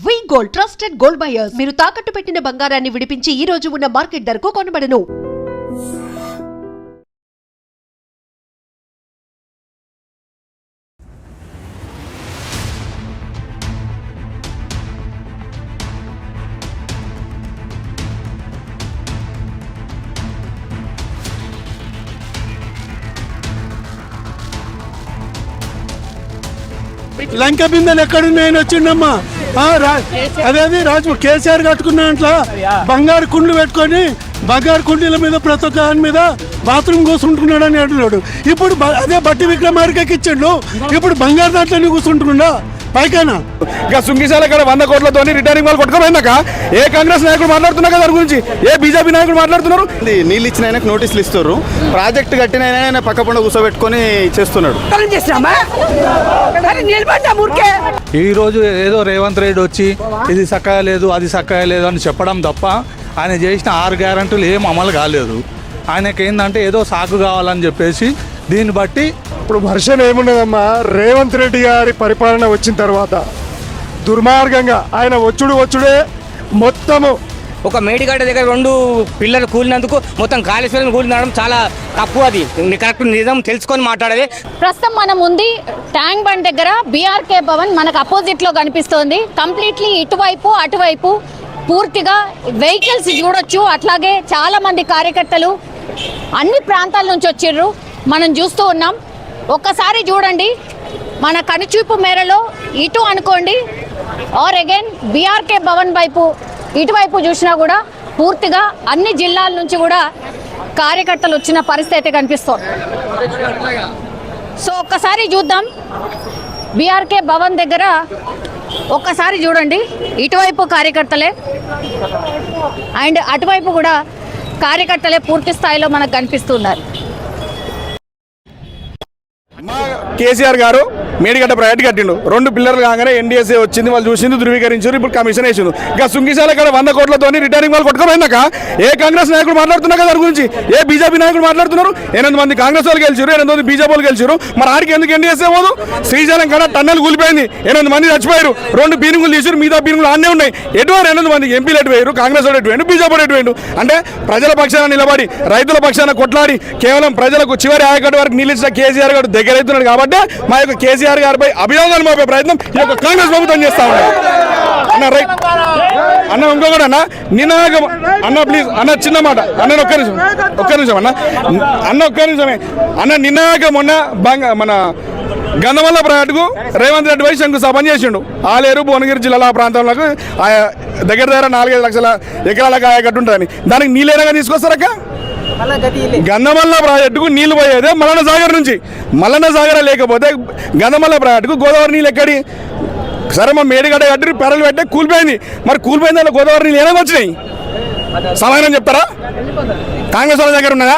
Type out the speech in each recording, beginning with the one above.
వి gold trusted gold buyers మీరు తాకట్టు పెట్టిన బంగారాన్ని విడిపించి ఈ రోజు ఉన్న మార్కెట్ ధరకు కొనబడను. లంక బిందెలు ఎక్కడున్నాయని వచ్చిండమ్మా. అదేది రాజు కేసీఆర్ కట్టుకున్న దాంట్లో బంగారు కుండ్లు పెట్టుకొని బంగారు కుండీల మీద ప్రతి ఒక్క దాని మీద బాత్రూమ్ కూర్చుంటున్నాడని అంటున్నాడు. ఇప్పుడు అదే బట్టి విక్రమార్కకి ఇచ్చిండు, ఇప్పుడు బంగారు దాంట్లోనే కూర్చుంటున్నా పైకైనా. ఇక సుంగిశాల ఇక్కడ 100 కోట్లతో రిటర్నింగ్ వాళ్ళు కొట్టుకోపోయిందాక ఏ కాంగ్రెస్ నాయకుడు మాట్లాడుతున్నా కదా దాని గురించి, ఏ బీజేపీ నాయకుడు మాట్లాడుతున్నారు. నీళ్ళు ఇచ్చిన ఆయనకు నోటీసులు ఇస్తారు, ప్రాజెక్ట్ కట్టిన ఆయన పక్క పండు కూర్చోబెట్టుకొని చేస్తున్నాడు. ఈ రోజు ఏదో రేవంత్ రెడ్డి వచ్చి ఇది సక్కగా లేదు అది సక్కగా లేదు అని చెప్పడం తప్ప ఆయన చేసిన 6 గ్యారెంటీలు ఏం అమలు కాలేదు. ఆయనకి ఏంటంటే ఏదో సాకు కావాలని చెప్పేసి దీన్ని బట్టి ఇప్పుడు వర్షం ఏమున్నదమ్మా, రేవంత్ రెడ్డి గారి పరిపాలన వచ్చిన తర్వాత దుర్మార్గంగా ఆయన వచ్చుడే మొత్తము. ఒక మేడిగడ్డ దగ్గర 2 పిల్లలు కూలినందుకు మొత్తం కాళేశ్వరం కూలినడం చాలా తప్పు. అది కరెక్ట్ నిజం తెలుసుకొని మాట్లాడాలి. ప్రస్తుతం మనం ఉంది ట్యాంక్ బండ్ దగ్గర బీఆర్కే భవన్ మనకు అపోజిట్ లో కనిపిస్తోంది. కంప్లీట్లీ ఇటువైపు అటువైపు పూర్తిగా వెహికల్స్ చూడొచ్చు. అట్లాగే చాలా మంది కార్యకర్తలు అన్ని ప్రాంతాల నుంచి వచ్చిర్రు, మనం చూస్తూ ఉన్నాం. ఒక్కసారి చూడండి, మన కనుచూపు మేరలో ఇటు అనుకోండి ఆర్ అగైన్ బీఆర్కే భవన్ వైపు ఇటువైపు చూసినా కూడా పూర్తిగా అన్ని జిల్లాల నుంచి కూడా కార్యకర్తలు వచ్చిన పరిస్థితి కనిపిస్తోంది. సో ఒక్కసారి చూద్దాం బీఆర్కే భవన్ దగ్గర. ఒక్కసారి చూడండి, ఇటువైపు కార్యకర్తలే అండ్ అటువైపు కూడా కార్యకర్తలే పూర్తి స్థాయిలో మనకు కనిపిస్తున్నారు. కేసీఆర్ గారు మేడిగడ్డ ప్రాజెక్ట్ కట్టిండు, 2 పిల్లర్లు కాగానే ఎన్డీఎస్ఏ వచ్చింది, వాళ్ళు చూసింది, ధృవీకరించారు, ఇప్పుడు కమిషన్ వేసిండు. ఇక సుంగిశాల ఇక్కడ 100 కోట్లతో రిటర్నింగ్ వాళ్ళు కొట్టుకోపోయిందాక ఏ కాంగ్రెస్ నాయకుడు మాట్లాడుతున్నా కదా దాని గురించి, ఏ బీజేపీ నాయకుడు మాట్లాడుతున్నారు. 8 మంది కాంగ్రెస్ వాళ్ళు గెలిచారు, 8 మంది బీజేపీ వాళ్ళు గెలిచారు. మరి ఆడికి ఎందుకు ఎన్డీఎస్ఏ పోదు? శ్రీశైలం కన్నా టన్నెల్ కూలిపోయింది, 8 మంది చచ్చిపోయారు, 2 పీనుగులు తీసారు, మిగతా పీనుగులు అన్నీ ఉన్నాయి. ఎటువంటి 8 మంది ఎంపీలు ఎటుపోయారు, కాంగ్రెస్ వాళ్ళు ఎటుపోయాడు, బీజేపీ వాళ్ళు ఎటుపోయాడు. అంటే ప్రజల పక్షాన నిలబడి రైతుల పక్షాన కొట్లాడి కేవలం ప్రజలకు చివరి ఆయకట్టు వరకు నిలిచిన కేసీఆర్ గారు దగ్గర అవుతున్నాడు. కాబట్టి మా యొక్క కేసీఆర్ గారిపై అభియోగాలు మోపే ప్రయత్నం ఈ యొక్క కాంగ్రెస్ ప్రభుత్వం చేస్తా ఉన్నారు. అన్న రైట్ అన్న ఇంకొకటి అన్న నినాగం అన్న ప్లీజ్ అన్న చిన్న మాట అన్న ఒక్క నిమిషం అన్న ఒక్క నిమిషమే అన్న నినాగం మొన్న మన గంధమల్ల ప్రాజెక్టుకు రేవంత్ రెడ్డి పై శంకుస్థాపన చేసిండు. ఆలేరు భువనగిరి జిల్లాల ప్రాంతంలో దగ్గర 4-5 లక్షల ఎకరాలకు ఆయకట్టు ఉంటుందని దానికి నీళ్ళేనగా తీసుకొస్తారక్క. గంధమల్ల ప్రాజెక్టుకు నీళ్లు పోయేదే మల్లన్న సాగర్ నుంచి. మల్లన్న సాగర్ లేకపోతే గంధమల్ల ప్రాజెక్టుకు గోదావరి నీళ్ళు ఎక్కడి? సరే మా మేడిగడ్డ కట్టి పెరలు పెట్టే కూలిపోయింది, మరి కూలిపోయింది దాంట్లో గోదావరి నీళ్ళు ఏమైనా వచ్చినాయి? సమాధానం చెప్తారా? కాంగ్రెస్ వాళ్ళ దగ్గర ఉన్నదా,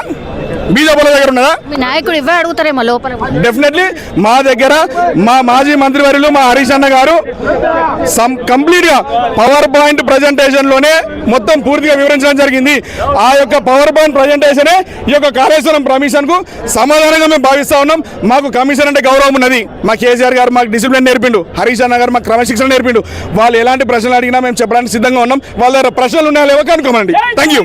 బీజేపీ వాళ్ళ దగ్గర ఉన్నదా? నాయకుడు ఇవ్వ అడుగుతారేమో లోపల. డెఫినెట్లీ మా దగ్గర మా మాజీ మంత్రివర్యులు మా హరీష్ అన్న గారు కంప్లీట్ గా పవర్ పాయింట్ ప్రజెంటేషన్ లోనే మొత్తం పూర్తిగా వివరించడం జరిగింది. ఆ యొక్క పవర్ పాయింట్ ప్రజెంటేషనే ఈ యొక్క కాళేశ్వరం కమిషన్ కు సమాధానంగా మేము భావిస్తా ఉన్నాం. మాకు కమిషన్ అంటే గౌరవం ఉన్నది. మా కేసీఆర్ గారు మాకు డిసిప్లిన్ నేర్పిండు, హరీష్ అన్న గారు మాకు క్రమశిక్షణ నేర్పిండు. వాళ్ళు ఎలాంటి ప్రశ్నలు అడిగినా మేము చెప్పడానికి సిద్ధంగా ఉన్నాం. వాళ్ళ దగ్గర ప్రశ్నలు ఉన్నాయో లేవో కనుక్కోమండి. Thank you.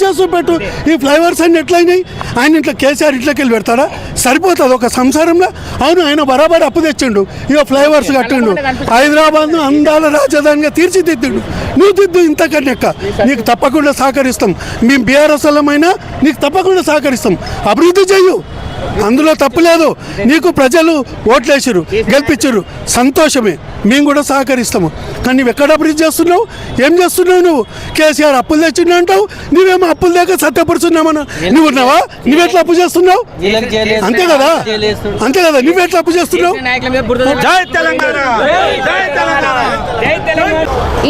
చేస్తూ పెట్టు. ఈ ఫ్లైఓవర్స్ అన్ని ఎట్లయినాయి? ఆయన ఇంట్లో కేసీఆర్ ఇంట్లోకి వెళ్ళి పెడతాడా? సరిపోతుంది ఒక సంసారంలో? అవును, ఆయన బరాబర్ అప్పు తెచ్చిండు, ఇక ఫ్లైఓవర్స్ కట్టిండు, హైదరాబాద్ను అందాల రాజధానిగా తీర్చిదిద్దుడు. నువ్వు దిద్దు ఇంతకన్నా ఎక్క, నీకు తప్పకుండా సహకరిస్తాం. మేము బీఆర్ఎస్ వాళ్ళమైనా నీకు తప్పకుండా సహకరిస్తాం. అభివృద్ధి చెయ్యు, అందులో తప్పు లేదు. నీకు ప్రజలు ఓట్లేసారు, గెలిపించారు, సంతోషమే, మేము కూడా సహకరిస్తాము. కానీ నువ్వు ఎక్కడ అభివృద్ధి చేస్తున్నావు? ఏం చేస్తున్నావు నువ్వు? కేసీఆర్ అప్పులు తెచ్చిండు అంటావు, నువ్వేమో అప్పులు లేక సత్యపరుచున్నామన్నా. నువ్వు ఉన్నావా? నువ్వెట్లా అప్పు చేస్తున్నావు? అంతే కదా, అంతే కదా, నువ్వెట్లా అప్పు చేస్తున్నావు?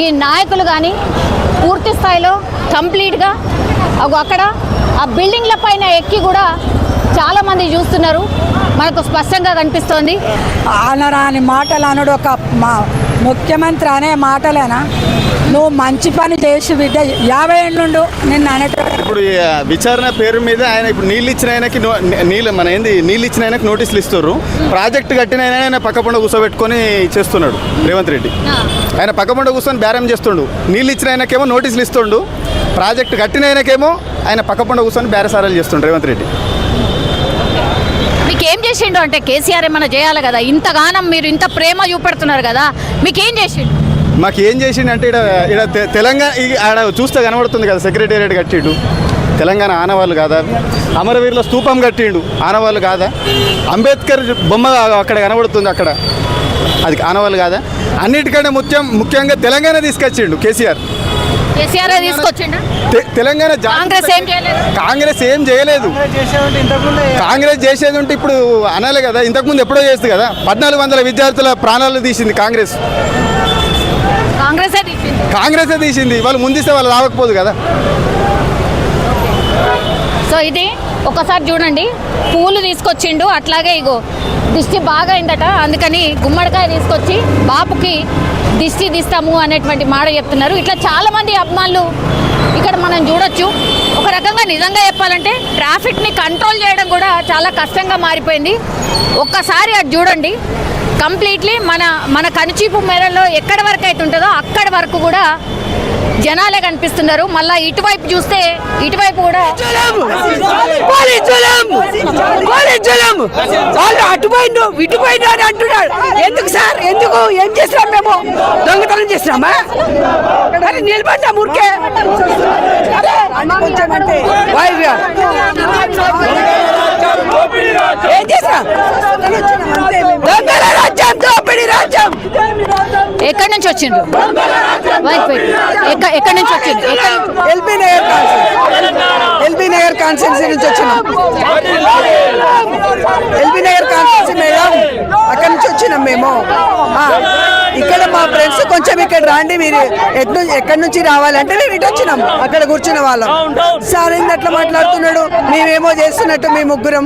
ఈ నాయకులు కానీ పూర్తి స్థాయిలో కంప్లీట్గా అక్కడ ఆ బిల్డింగ్ల పైన ఎక్కి కూడా చాలా మంది చూస్తున్నారు, మనకు స్పష్టంగా కనిపిస్తోంది. అనరాని మాటలు అనడు ఒక ముఖ్యమంత్రి అనే మాటలేనా? నువ్వు మంచి పని చేసి బిడ్డ 50 ఏళ్ళుండు నిన్ను అనేట ఇప్పుడు ఈ విచారణ పేరు మీద ఆయన ఇప్పుడు నీళ్ళు ఇచ్చిన ఆయనకి నీళ్ళు ఇచ్చిన ఆయనకి నోటీసులు ఇస్తారు. ప్రాజెక్ట్ కట్టిన ఆయన పక్క పండు కూర్చోబెట్టుకొని చేస్తున్నాడు రేవంత్ రెడ్డి. ఆయన పక్క పండు కూర్చొని బేరం చేస్తుండు. నీళ్ళు ఇచ్చిన ఆయనకేమో నోటీసులు ఇస్తుండు. ప్రాజెక్ట్ కట్టిన ఆయనకేమో ఆయన పక్క పండు కూర్చొని బేరసారాలు చేస్తుండు రేవంత్ రెడ్డి. మీకేం చేసిండు అంటే కేసీఆర్ ఏమైనా చేయాలి కదా, ఇంతగానం మీరు ఇంత ప్రేమ చూపెడుతున్నారు కదా, మీకేం చేసిండు? మాకు ఏం చేసిండంటే ఇక్కడ తెలంగాణ ఆడ చూస్తే కనబడుతుంది కదా, సెక్రటేరియట్ కట్టిండు. తెలంగాణ ఆనవాళ్ళు కాదా? అమరవీరుల స్తూపం కట్టిండు, ఆనవాళ్ళు కాదా? అంబేద్కర్ బొమ్మ అక్కడ కనబడుతుంది, అక్కడ అది ఆనవాళ్ళు కాదా? అన్నిటికంటే ముఖ్యంగా తెలంగాణ తీసుకొచ్చిండు కేసీఆర్. తీసుకొచ్చిండు తెలంగాణ కాంగ్రెస్ ఏం చేయలేదు. కాంగ్రెస్ చేసేది ఉంటే ఇప్పుడు అనాలి కదా, ఇంతకుముందు ఎప్పుడో చేస్తుంది కదా. 1400 విద్యార్థుల ప్రాణాలు తీసింది కాంగ్రెసే తీసింది. వాళ్ళు ముందిస్తే వాళ్ళు రావకపోదు కదా. సో ఇది ఒకసారి చూడండి, పూలు తీసుకొచ్చిండు, అట్లాగే ఇగో దిష్టి బాగా అయిందట, అందుకని గుమ్మడికాయ తీసుకొచ్చి బాపుకి దిష్టి తీస్తాము అనేటువంటి మాట చెప్తున్నారు. ఇట్లా చాలామంది అభిమానులు ఇక్కడ మనం చూడొచ్చు. ఒక రకంగా నిజంగా చెప్పాలంటే ట్రాఫిక్ని కంట్రోల్ చేయడం కూడా చాలా కష్టంగా మారిపోయింది. ఒక్కసారి అది చూడండి, కంప్లీట్లీ మన కనుచూపు మేరలో ఎక్కడి వరకు అయితే ఉంటుందో అక్కడి వరకు కూడా జనాలే కనిపిస్తున్నారు. మళ్ళీ ఇటువైపు చూస్తే ఇటువైపు కూడా అటుపోయిండు ఇటుపోయిండు అని అంటున్నాడు. ఎందుకు సార్, ఎందుకు ఏం చేసినాం మేము? దొంగతనం చేసినామా? మరి నిలబడ్డా మురికే ఏం చేసినా? దొంగల రాజ్యం, దోపిడీ రాజ్యం. ఎక్కడి నుంచి వచ్చిండ్రు? ఎక్కడి నుంచి వచ్చింది? ఎల్బీ నగర్ కాన్స్టిట్యూన్సీ నుంచి వచ్చినాం. ఎల్బీ నగర్ కాన్స్టిట్యూన్సీ మేడం, అక్కడి నుంచి వచ్చినాం మేము. ఇక్కడ మా ఫ్రెండ్స్ కొంచెం ఇక్కడ రాండి, మీరు ఎక్కడి నుంచి రావాలంటే మేము ఇటు వచ్చినాం. అక్కడ కూర్చున్న వాళ్ళం. సార్ ఏంది అట్లా మాట్లాడుతున్నాడు? మేమేమో చేస్తున్నట్టు మీ ముగ్గురం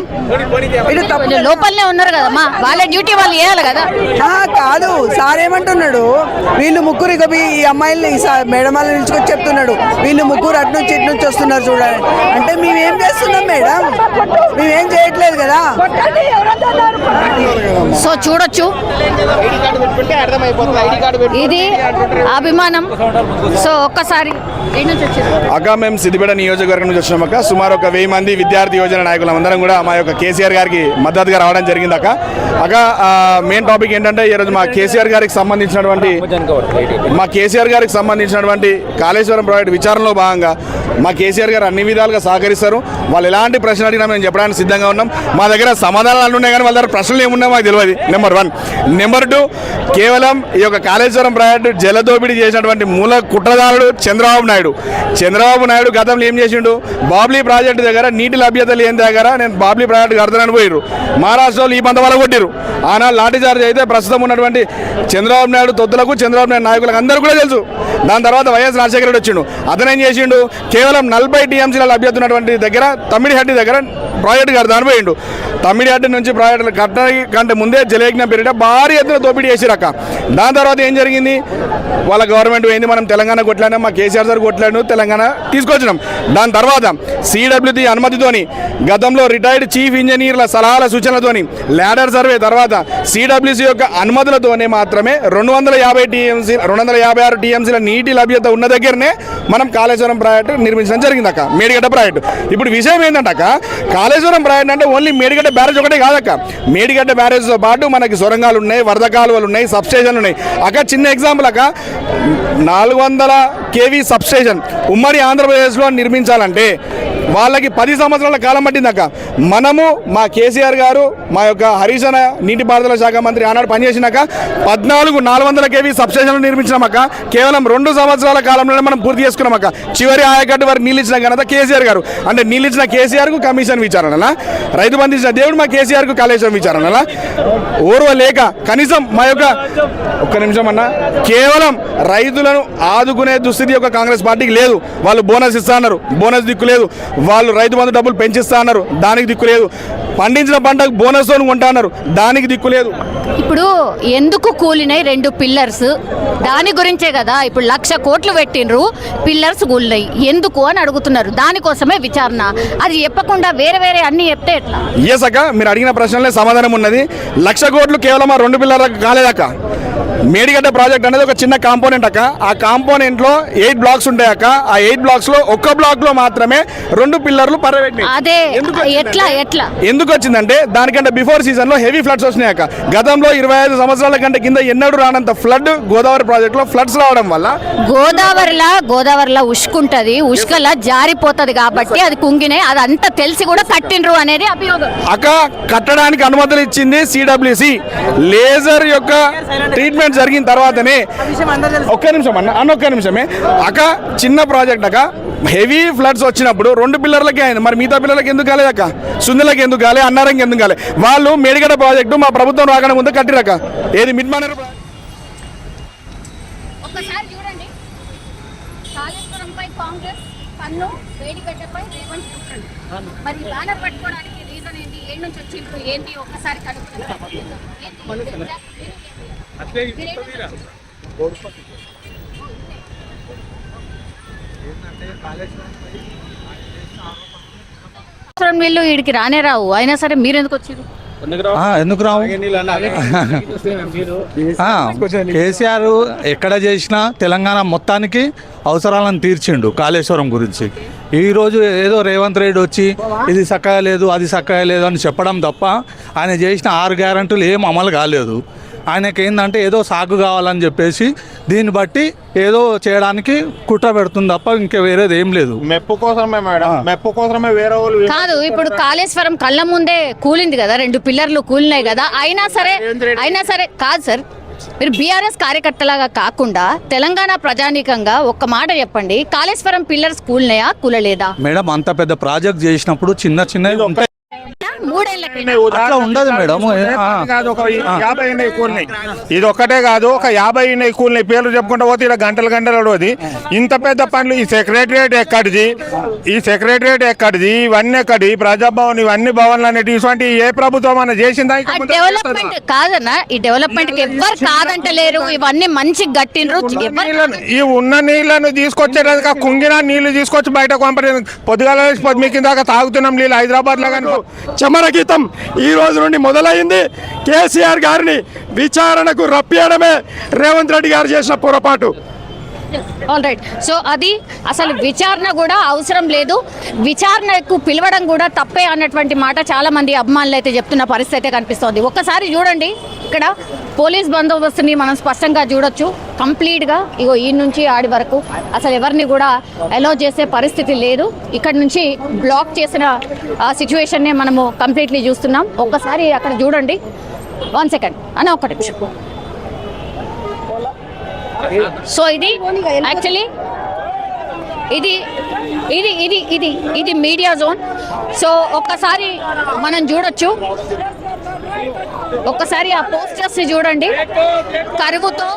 ఇటు తప్పు. లోపలనే ఉన్నారు కదమ్మా, వాళ్ళ డ్యూటీ వాళ్ళు చేయాలి కదా. కాదు సార్ ఏమంటున్నాడు, వీళ్ళు ముగ్గురు ఇక ఈ అమ్మాయిల్ని మేడం వాళ్ళని నిలుచుకొని చెప్తున్నాడు, వీళ్ళు ముగ్గురు అటు నుంచి ఇటు నుంచి వస్తున్నారు చూడండి. అంటే మేమేం చేస్తున్నాం మేడం? మేమేం చేయట్లేదు కదా. సో చూడొచ్చు, ఇది అభిమానం. సో ఒక్కసారి అక్క మేము సిద్దిపేట నియోజకవర్గం నుంచి వచ్చినాం అక్క. సుమారు ఒక 1000 మంది విద్యార్థి యోజన నాయకులు అందరం కూడా మా యొక్క కేసీఆర్ గారికి మద్దతుగా రావడం జరిగింది అక్క. మెయిన్ టాపిక్ ఏంటంటే ఈరోజు మా కేసీఆర్ గారికి సంబంధించినటువంటి కాళేశ్వరం ప్రాజెక్టు విచారణలో భాగంగా మా కేసీఆర్ గారు అన్ని విధాలుగా సహకరిస్తారు. వాళ్ళు ఎలాంటి ప్రశ్నలు అడిగినా మేము చెప్పడానికి సిద్ధంగా ఉన్నాం. మా దగ్గర సమాధానాలు ఉన్నాయి కానీ వాళ్ళ దగ్గర ప్రశ్నలు ఏమున్నాయో మాకు తెలియదు. నెంబర్ 1. నెంబర్ 2, కేవలం ఈ యొక్క కాళేశ్వరం ప్రాజెక్టు జలదోపిడీ చేసినటువంటి మూల కుట్రదారుడు చంద్రబాబు నాయుడు గతంలో ఏం చేసిండు? బాబ్లీ ప్రాజెక్టు దగ్గర నీటి లభ్యత లేని దగ్గర నేను బాబ్లీ ప్రాజెక్టు కడతానని పోయారు. మహారాష్ట్రలో ఈ పంత వల్ల కొట్టిరు. ఆనాడు లాఠీచార్జ్ అయితే ప్రస్తుతం ఉన్నటువంటి చంద్రబాబు నాయుడు తొత్తులకు, చంద్రబాబు నాయుడు నాయకులకు అందరూ కూడా తెలుసు. దాని తర్వాత వైఎస్ రాజశేఖర రెడ్డి వచ్చిండు. అతను ఏం చేసిండు? కేవలం 40 టీఎంసీల లభ్యత ఉన్నటువంటి దగ్గర తమ్మిడిహట్టి దగ్గర ప్రాజెక్టు కడతాను పోయిండు. తమ్మిడిహట్టి నుంచి ప్రాజెక్టులు కట్టడానికి కంటే ముందే జలయజ్ఞం పేరిట భారీ ఎత్తున దోపిడీ చేసిరక్క. దాని తర్వాత ఏం జరిగింది? వాళ్ళ గవర్నమెంట్ పోయింది, మనం తెలంగాణ కొట్లాడినాం, మా కేసీఆర్ సార్ కొట్లాడు, తెలంగాణ తీసుకొచ్చినాం. దాని తర్వాత CWT అనుమతితోని, గతంలో రిటైర్డ్ చీఫ్ ఇంజనీర్ల సలహాల సూచనలతోని, ల్యాడర్ సర్వే తర్వాత CWC యొక్క అనుమతులతోనే మాత్రమే 256 టీఎంసీల నీటి లభ్యత ఉన్న దగ్గరనే మనం కాళేశ్వరం ప్రాజెక్టు నిర్మించడం జరిగింది అక్క, మేడిగడ్డ ప్రాజెక్టు. ఇప్పుడు విషయం ఏంటంటే అక్క, కాళేశ్వరం ప్రాజెక్టు అంటే ఓన్లీ మేడిగడ్డ బ్యారేజ్ ఒకటే కాదక్క. మేడిగడ్డ బ్యారేజ్తో పాటు మనకి సొరంగాలు ఉన్నాయి, వరద కాలువలు ఉన్నాయి, సబ్స్టేషన్లు ఉన్నాయి అక్క. చిన్న ఎగ్జాంపుల్ అక్క, 400 kV సబ్స్టేషన్ ఉమ్మడి ఆంధ్రప్రదేశ్లో నిర్మించాలంటే వాళ్ళకి 10 సంవత్సరాల కాలం పట్టిందక్క. మనము మా కేసీఆర్ గారు, మా యొక్క హరీశన నీటిపారుదల శాఖ మంత్రి ఆనాడు పనిచేసినాక 14 400 kV సబ్స్టేషన్లు నిర్మించినామక్క. కేవలం 2 సంవత్సరాల కాలంలోనే మనం పూర్తి చేసుకున్నామక్క. చివరి ఆయకట్టు వారికి నీళ్ళు ఇచ్చిన ఘనత కేసీఆర్ గారు. అంటే నీళ్ళు ఇచ్చిన కేసీఆర్కు కమిషన్ విచారణలా, రైతు బంధు ఇచ్చిన దేవుడు మా కేసీఆర్కు కాళేశ్వరం విచారణలా, లేక కనీసం మా యొక్క ఒక్క నిమిషం అన్న, కేవలం రైతులను ఆదుకునే దుస్థితి యొక్క కాంగ్రెస్ పార్టీకి లేదు. వాళ్ళు బోనస్ ఇస్తా అన్నారు, బోనస్ దిక్కు లేదు. వాళ్ళు రైతు బంధు డబ్బులు పెంచిస్తా అన్నారు, దానికి దిక్కు లేదు. పండించిన పంటకు బోనస్ కొంటా అన్నారు, దానికి దిక్కు లేదు. ఇప్పుడు ఎందుకు కూలినాయి 2 పిల్లర్స్, దాని గురించే కదా ఇప్పుడు 1,00,000 కోట్లు పెట్టినరు, పిల్లర్స్ కూలినాయి ఎందుకు అని అడుగుతున్నారు. దానికోసమే విచారణ. అది చెప్పకుండా వేరే వేరే అన్ని చెప్తే ఎట్లా? ఎస్ అక్క, మీరు అడిగిన ప్రశ్నలే సమాధానం ఉన్నది. 1,00,000 కోట్లు కేవలం ఆ 2 పిల్లర్లకు కాలేదక్క. మేడిగడ్డ ప్రాజెక్ట్ అనేది ఒక చిన్న కాంపోనెంట్ అక్క. ఆ కాంపోనెంట్ లో 8 బ్లాక్స్ ఉంటాయి అక్క. ఆ 8 బ్లాక్స్ లో ఒక్క బ్లాక్ లో మాత్రమే 2 పిల్లర్లు పరవెట్టినాయి. అదే ఎట్లా ఎందుకు వచ్చిందంటే దానికంటే బిఫోర్ సీజన్ లో హెవీ ఫ్లడ్స్ వచ్చినాయి అక్క. గతంలో 25 సంవత్సరాల కంటే కింద ఎన్నడూ రానంత ఫ్లడ్ గోదావరి ప్రాజెక్ట్ లో ఫ్లడ్స్ రావడం వల్ల గోదావరిలో ఉష్కుంటది, ఉష్కలా జారిపోతది కాబట్టి అది కుంగినాయి. అదంతా తెలిసి కూడా కట్టిండ్రు అనేది అభియోగం అక్క. కట్టడానికి అనుమతులు ఇచ్చింది సిడబ్ల్యూసి. లేజర్ యొక్క ట్రీట్మెంట్ జరిగిన తర్వాతనే ఒక్క నిమిషమే అక్క. చిన్న ప్రాజెక్ట్ అక్క. హెవీ ఫ్లడ్స్ వచ్చినప్పుడు 2 పిల్లర్లకే అయింది, మరి మిగతా పిల్లలకి ఎందుకు కాలేదు అక్క? సుందలకి ఎందుకు కాలే, అన్నారంకి ఎందుకు కాలే? వాళ్ళు మేడిగడ్డ ప్రాజెక్టు మా ప్రభుత్వం రాకనే ముందు కట్టిరక్క. ఏది మిడ్మానర్ ఒక్కసారి చూడండి. కాళేశ్వరంపై కాంగ్రెస్ పన్ను, మేడిగడ్డపై రేవంత్ కుట్రలు. మరి బ్యానర్ పట్టుకోవడానికి రీజన్ ఏంటి? ఏడు నుంచి వచ్చిండ్రు ఏంటి? ఒక్కసారి వీళ్ళు వీడికి రానే రావు, అయినా సరే మీరు ఎందుకు వచ్చారు? ఎందుకు రావు? కేసీఆర్ ఎక్కడ చేసినా తెలంగాణ మొత్తానికి అవసరాలను తీర్చిండు కాళేశ్వరం గురించి. ఈరోజు ఏదో రేవంత్ రెడ్డి వచ్చి ఇది చక్కగా లేదు, అది చక్కగా లేదు అని చెప్పడం తప్ప ఆయన చేసిన 6 గ్యారెంటీలు ఏం అమలు కాలేదు. ఆయనకి ఏంటంటే ఏదో సాగు కావాలని చెప్పేసి దీన్ని బట్టి ఏదో చేయడానికి కుట్ర పెడుతుంది తప్ప ఇంకా వేరేది ఏం లేదు. మెప్పు కోసమే మేడం, మెప్పు కోసమే వేరే వాళ్ళు కాదు. ఇప్పుడు కాళేశ్వరం కళ్ళ ముందే కూలింది కదా, 2 పిల్లర్లు కూలినాయి కదా. అయినా సరే కాదు సార్, మీరు బీఆర్ఎస్ కార్యకర్తలాగా కాకుండా తెలంగాణ ప్రజానీకంగా ఒక్క మాట చెప్పండి, కాళేశ్వరం పిల్లర్స్ కూలినాయా కూలలేదా? మేడం, అంత పెద్ద ప్రాజెక్ట్ చేసినప్పుడు చిన్న ఉంటాయి, అట్లా ఉండదు మేడం. ఇది ఒక్కటే కాదు, ఒక 50 కూలినాయి. పేర్లు చెప్పుకుంటూ పోతే ఇలా గంటలు అడవది. ఇంత పెద్ద పనులు ఈ సెక్రటరియట్ ఎక్కడిది, ఇవన్నీ ఎక్కడి ప్రజాభవన్, ఇవన్నీ భవన్లు అనేవి ఇటువంటి ఏ ప్రభుత్వం అన్న చేసిందా? డెవలప్మెంట్ కాదన్నా, ఈ డెవలప్మెంట్ ఎవరు కాదంటలేరు, ఇవన్నీ మంచి గట్టిండ్రు. ఈ ఉన్న నీళ్లను తీసుకొచ్చేది కుంగిన నీళ్లు తీసుకొచ్చి బయట పంపలేదు. పొద్దుగాల పొద్దు కింద తాగుతున్నాం నీళ్ళు హైదరాబాద్ లో. కానీ చమర గీతం ఈ రోజు నుండి మొదలైంది. కేసీఆర్ గారిని విచారణకు రప్పియడమే రేవంత్ రెడ్డి గారు చేసిన పొరపాటు. All right. సో అది అసలు విచారణ కూడా అవసరం లేదు, విచారణకు పిలవడం కూడా తప్పే అన్నటువంటి మాట చాలా మంది అభిమానులు అయితే చెప్తున్న పరిస్థితి అయితే కనిపిస్తోంది. ఒక్కసారి చూడండి, ఇక్కడ పోలీస్ బందోబస్తుని మనం స్పష్టంగా చూడొచ్చు. కంప్లీట్గా ఇగో ఈ నుంచి ఆడి వరకు అసలు ఎవరిని కూడా అలౌ చేసే పరిస్థితి లేదు. ఇక్కడ నుంచి బ్లాక్ చేసిన సిచ్యువేషన్నే మనము కంప్లీట్లీ చూస్తున్నాం. ఒక్కసారి అక్కడ చూడండి. 1 సెకండ్ అన్న, ఒక్క నిమిషం. సో ఇది యాక్చువల్లీ ఇది మీడియా జోన్. సో ఒక్కసారి మనం చూడొచ్చు, ఒక్కసారి ఆ పోస్టర్స్ చూడండి. కరువుతో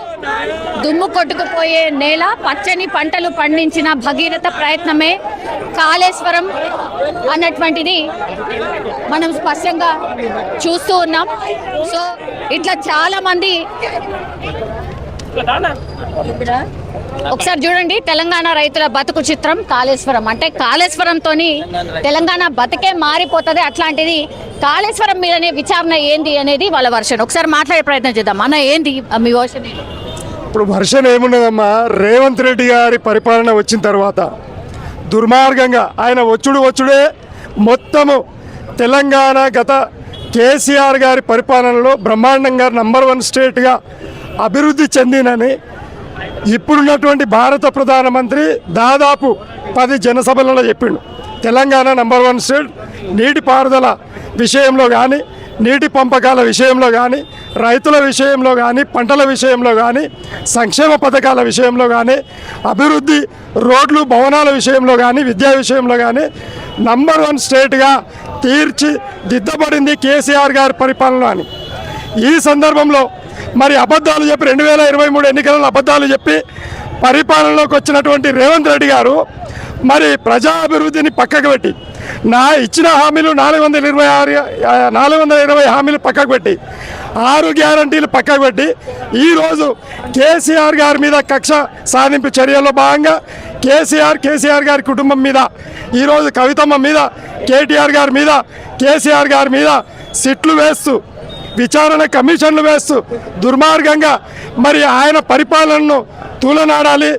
దుమ్ము కొట్టుకుపోయే నేల, పచ్చని పంటలు పండించిన భగీరథ ప్రయత్నమే కాళేశ్వరం అన్నటువంటిది మనం స్పష్టంగా చూస్తూ ఉన్నాం. సో ఇట్లా చాలా మంది ఒకసారి చూడండి, తెలంగాణ రైతుల బతుకు చిత్రం కాళేశ్వరం. అంటే కాళేశ్వరంతోని తెలంగాణ బతికే మారిపోతుంది. అట్లాంటిది కాళేశ్వరం మీదనే విచారణ ఏంది అనేది వాళ్ళ వర్షన్. ఒకసారి మాట్లాడే ప్రయత్నం చేద్దాం. అన్న, ఏంది మీ వర్షన్? ఇప్పుడు వర్షన్ ఏమున్నదమ్మా, రేవంత్ రెడ్డి గారి పరిపాలన వచ్చిన తర్వాత దుర్మార్గంగా ఆయన వచ్చుడే మొత్తము తెలంగాణ గత కేసీఆర్ గారి పరిపాలనలో బ్రహ్మాండంగా నంబర్ 1 స్టేట్గా అభివృద్ధి చెందినని ఇప్పుడున్నటువంటి భారత ప్రధానమంత్రి దాదాపు 10 జనసభలలో చెప్పిండు. తెలంగాణ నంబర్ 1 స్టేట్ నీటిపారుదల విషయంలో కానీ, నీటి పంపకాల విషయంలో కానీ, రైతుల విషయంలో కానీ, పంటల విషయంలో కానీ, సంక్షేమ పథకాల విషయంలో కానీ, అభివృద్ధి రోడ్లు భవనాల విషయంలో కానీ, విద్యా విషయంలో కానీ నంబర్ 1 స్టేట్గా తీర్చిదిద్దబడింది కేసీఆర్ గారి పరిపాలన అని. ఈ సందర్భంలో మరి అబద్ధాలు చెప్పి 2023 ఎన్నికలలో అబద్ధాలు చెప్పి పరిపాలనలోకి వచ్చినటువంటి రేవంత్ రెడ్డి గారు మరి ప్రజాభివృద్ధిని పక్కకు పెట్టి ఇచ్చిన హామీలు 420 హామీలు పక్కకు పెట్టి 6 గ్యారంటీలు పక్కకు పెట్టి ఈరోజు కేసీఆర్ గారి మీద కక్ష సాధింపు చర్యల్లో భాగంగా కేసీఆర్ గారి కుటుంబం మీద ఈరోజు కవితమ్మ మీద కేటీఆర్ గారి మీద కేసీఆర్ గారి మీద సిట్లు వేస్తూ విచారణ కమిషన్లు వేస్తూ దుర్మార్గంగా మరి ఆయన పరిపాలనను తూలనాడాలి,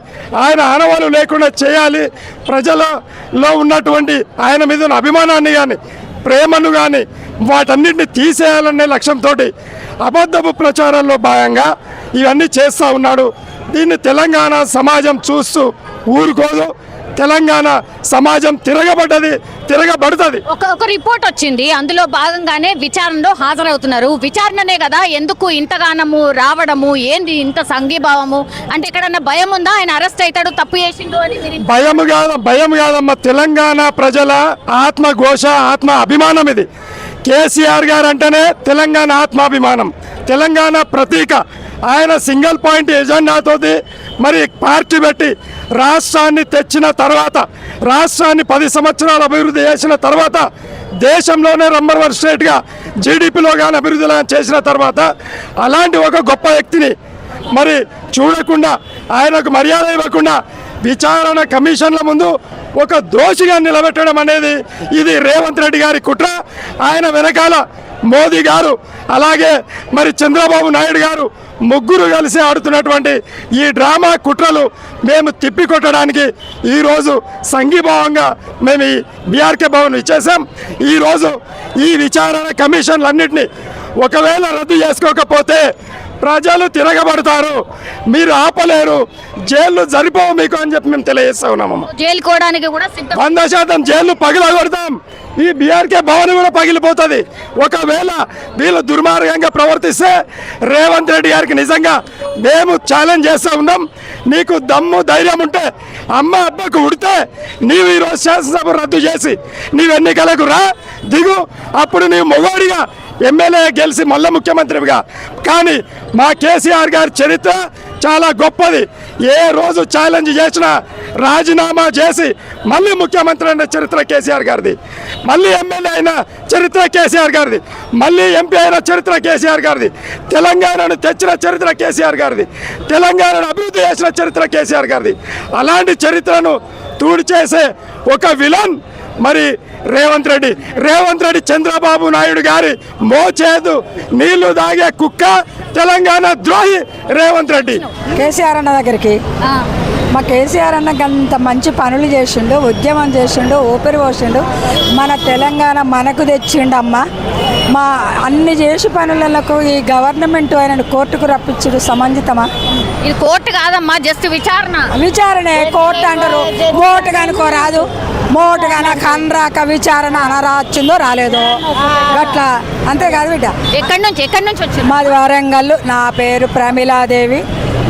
ఆయన ఆనవాలు లేకుండా చేయాలి, ప్రజలలో ఉన్నటువంటి ఆయన మీద ఉన్న అభిమానాన్ని కానీ ప్రేమను కానీ వాటన్నిటిని తీసేయాలనే లక్ష్యంతో అబద్ధపు ప్రచారాల్లో భాగంగా ఇవన్నీ చేస్తూ ఉన్నాడు. దీన్ని తెలంగాణ సమాజం చూస్తూ ఊరుకోదు. తెలంగాణ సమాజం తిరగబడుతుంది. ఒక రిపోర్ట్ వచ్చింది, అందులో భాగంగానే విచారణలో హాజరవుతున్నారు. విచారణనే కదా, ఎందుకు ఇంతగానము రావడము, ఏంది ఇంత సంఘీభావము? అంటే ఎక్కడన్నా భయం ఉందా ఆయన అరెస్ట్ అవుతాడు తప్పు చేసిండు అని? భయం కాదమ్మా, తెలంగాణ ప్రజల ఆత్మఘోష, ఆత్మ అభిమానం ఇది. కేసీఆర్ గారు అంటేనే తెలంగాణ ఆత్మాభిమానం, తెలంగాణ ప్రతీక. ఆయన సింగిల్ పాయింట్ ఎజెండాతో మరి పార్టీ పెట్టి రాష్ట్రాన్ని తెచ్చిన తర్వాత, రాష్ట్రాన్ని 10 సంవత్సరాలు అభివృద్ధి చేసిన తర్వాత, దేశంలోనే నంబర్ 1 స్టేట్గా జీడిపిలో కానీ అభివృద్ధిలో చేసిన తర్వాత అలాంటి ఒక గొప్ప వ్యక్తిని మరి చూడకుండా, ఆయనకు మర్యాద ఇవ్వకుండా విచారణ కమిషన్ల ముందు ఒక దోషిగా నిలబెట్టడం అనేది ఇది రేవంత్ రెడ్డి గారి కుట్ర. ఆయన వెనకాల మోదీ గారు అలాగే మరి చంద్రబాబు నాయుడు గారు ముగ్గురు కలిసి ఆడుతున్నటువంటి ఈ డ్రామా కుట్రలు మేము తిప్పికొట్టడానికి ఈరోజు సంఘీభావంగా మేము ఈ బీఆర్కే భవన్ ఇచ్చేసాం. ఈరోజు ఈ విచారణ కమిషన్లన్నింటినీ ఒకవేళ రద్దు చేసుకోకపోతే ప్రజలు తిరగబడతారు, మీరు ఆపలేరు, జైళ్ళు సరిపోవు మీకు అని చెప్పి మేము తెలియజేస్తా ఉన్నామమ్మా. జైలు కోవడానికి కూడా 100% జైలు పగిలగొడతాం. ఈ బీఆర్కే భవన్ కూడా పగిలిపోతుంది. ఒకవేళ వీళ్ళు దుర్మార్గంగా ప్రవర్తిస్తే రేవంత్ రెడ్డి గారికి నిజంగా మేము ఛాలెంజ్ చేస్తూ ఉన్నాం. నీకు దమ్ము ధైర్యం ఉంటే అమ్మ అబ్బకు ఉడితే నీవు ఈరోజు శాసనసభ రద్దు చేసి నీవు ఎన్నికలకు దిగు, అప్పుడు నీవు మొగాడిగా ఎమ్మెల్యే గెలిచి మళ్ళీ ముఖ్యమంత్రిగా. కానీ మా కేసీఆర్ గారి చరిత్ర చాలా గొప్పది. ఏ రోజు ఛాలెంజ్ చేసినా రాజీనామా చేసి మళ్ళీ ముఖ్యమంత్రి అయిన చరిత్ర కేసీఆర్ గారిది, మళ్ళీ ఎమ్మెల్యే అయిన చరిత్ర కేసీఆర్ గారిది, మళ్ళీ ఎంపీ అయిన చరిత్ర కేసీఆర్ గారిది, తెలంగాణను తెచ్చిన చరిత్ర కేసీఆర్ గారిది, తెలంగాణను అభివృద్ధి చేసిన చరిత్ర కేసీఆర్ గారిది. అలాంటి చరిత్రను తుడిచేసే ఒక విలన్ మరి రేవంత్ రెడ్డి చంద్రబాబు నాయుడు గారి మోచేదు నీళ్లు దాగే కుక్క, తెలంగాణ ద్రోహి రేవంత్ రెడ్డి. కేసీఆర్ అన్న దగ్గరికి మా కేసీఆర్ అన్న అంత మంచి పనులు చేసిండు, ఉద్యమం చేసిండు, ఊపిరి పోసిండు, మన తెలంగాణ మనకు తెచ్చిండు అమ్మ. మా అన్ని చేసి పనులకు ఈ గవర్నమెంట్ ఆయన కోర్టుకు రప్పించుడు సమంజితమా? ఇది కోర్టు కాదమ్మా, జస్ట్ విచారణే. కోర్టు అంటారు, మోటుగా అనుకోరాదు, మోటుగా నాకు అనరాక విచారణ అనరాచిందో రాలేదో అట్లా, అంతేకాదు బిడ్డ. ఎక్కడి నుంచి వచ్చింది? మాది వరంగల్. నా పేరు ప్రమిలాదేవి,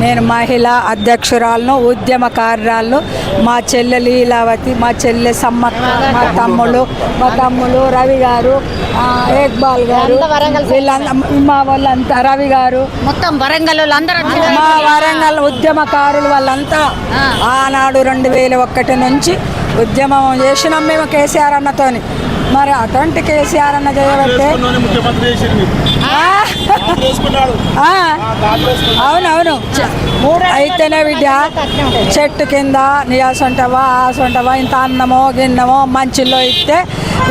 నేను మహిళా అధ్యక్షురాలను, ఉద్యమకారురాలను. మా చెల్లె లీలావతి, మా చెల్లె సమ్మక్క, మా తమ్ములు రవి గారు, ఏక్బాల్ గారు, మా వాళ్ళంతా, రవి గారు, మొత్తం వరంగల్ మా వరంగల్ ఉద్యమకారులు వాళ్ళంతా ఆనాడు 2001 నుంచి ఉద్యమం చేసినాం మేము కేసీఆర్ అన్నతోని. మరి అటువంటి కేసీఆర్ అన్న చేయబట్టే అవునవును అయితేనే విద్య చెట్టు కింద నీయాసంటవా ఆసంటవా ఇంత అన్నమో గిన్నమో మంచిలో ఇస్తే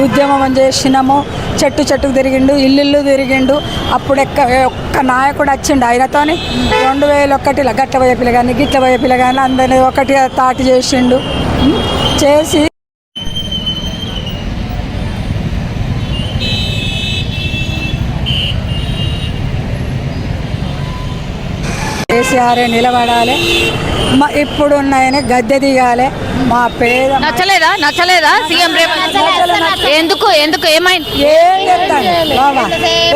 ఉద్యమం చేసినాము. చెట్టుకు తిరిగిండు, ఇల్లు తిరిగిండు. అప్పుడు ఒక్క నాయకుడు వచ్చిండు ఆయనతోని 2001 గట్ల పోయే పిల్లగాని గిట్ల పోయే పిల్లగాని అందరినీ ఒకటి తాటి చేసిండు. చేసి కేసీఆర్ నిలబడాలి, ఇప్పుడు ఉన్నాయని గద్దె దిగాలి. మా పేద నచ్చలేదా సీఎం ఎందుకు ఏమైంది? ఏం చెప్తాను బాబా,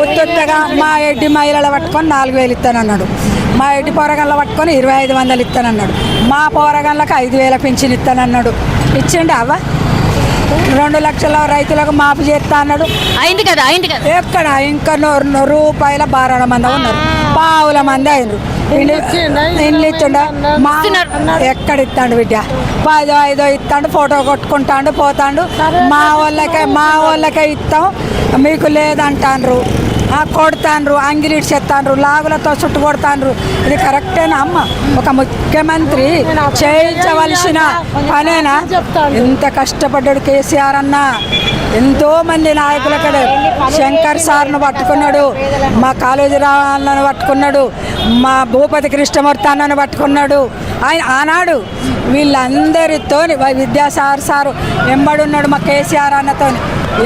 ఉత్తగా మా ఎడ్డి మహిళలు పట్టుకొని 4000 ఇస్తానన్నాడు, మా ఎడ్డి పోరగన్లు పట్టుకొని 2500 ఇస్తానన్నాడు, మా పోరగన్లకు 5000 పింఛన్ ఇస్తానన్నాడు. ఇచ్చిండు అవ్వ? 2 లక్షల రైతులకు మాఫీ చేస్తా అన్నాడు. అయింది కదా ఎక్కడ ఇంకా రూపాయల బారాల మంది ఉన్నారు, పావుల మంది అయినరు. ఇల్లు ఇచ్చిండ ఎక్కడ ఇస్తాడు బిడ్డ, 10 5 ఇస్తాడు, ఫోటో కొట్టుకుంటాడు పోతాడు. మా వాళ్ళకే ఇస్తాం, మీకు లేదంటాండ్రు, కొడతాండ్రు, అంగిలిడి చెత్తాండ్రు, లాగులతో చుట్టు కొడతాండ్రు. ఇది కరెక్టేనా అమ్మ? ఒక ముఖ్యమంత్రి చేయించవలసిన పనేనా? ఇంత కష్టపడ్డాడు కేసీఆర్ అన్న. ఎంతో మంది నాయకుల కడే శంకర్ సార్ను పట్టుకున్నాడు, మా కాళోజీ రావాలను పట్టుకున్నాడు, మా భూపతి కృష్ణమూర్తి అన్నను పట్టుకున్నాడు. ఆయన ఆనాడు వీళ్ళందరితో విద్యాసాగర్ సారు వెంబడున్నాడు, మా కేసీఆర్ అన్నతో.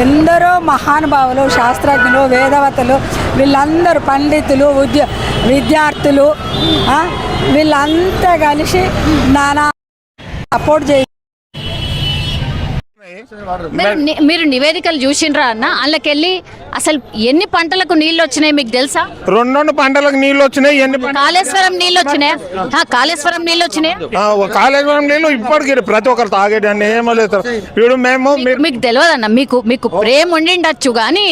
ఎందరో మహానుభావులు, శాస్త్రజ్ఞులు, వేదవతులు, వీళ్ళందరూ పండితులు, విద్యార్థులు, వీళ్ళంతా కలిసి నానా సపోర్ట్ చేయి. మీరు నివేదికలు చూసిండ్రా అన్న? అందులోకెళ్ళి అసలు ఎన్ని పంటలకు నీళ్ళు వచ్చినాయి మీకు తెలుసా? 2 పంటలకు నీళ్ళు వచ్చినాయి. కాళేశ్వరం నీళ్ళు వచ్చినాయి, కాళేశ్వరం నీళ్ళు వచ్చినాయి. కాళేశ్వరం నీళ్ళు ఇప్పటికి ప్రతి ఒక్కరు తాగేటండి ఏమో లేదు. ఇప్పుడు మేము మీకు తెలియదన్న, మీకు ప్రేమ ఉండిండొచ్చు కానీ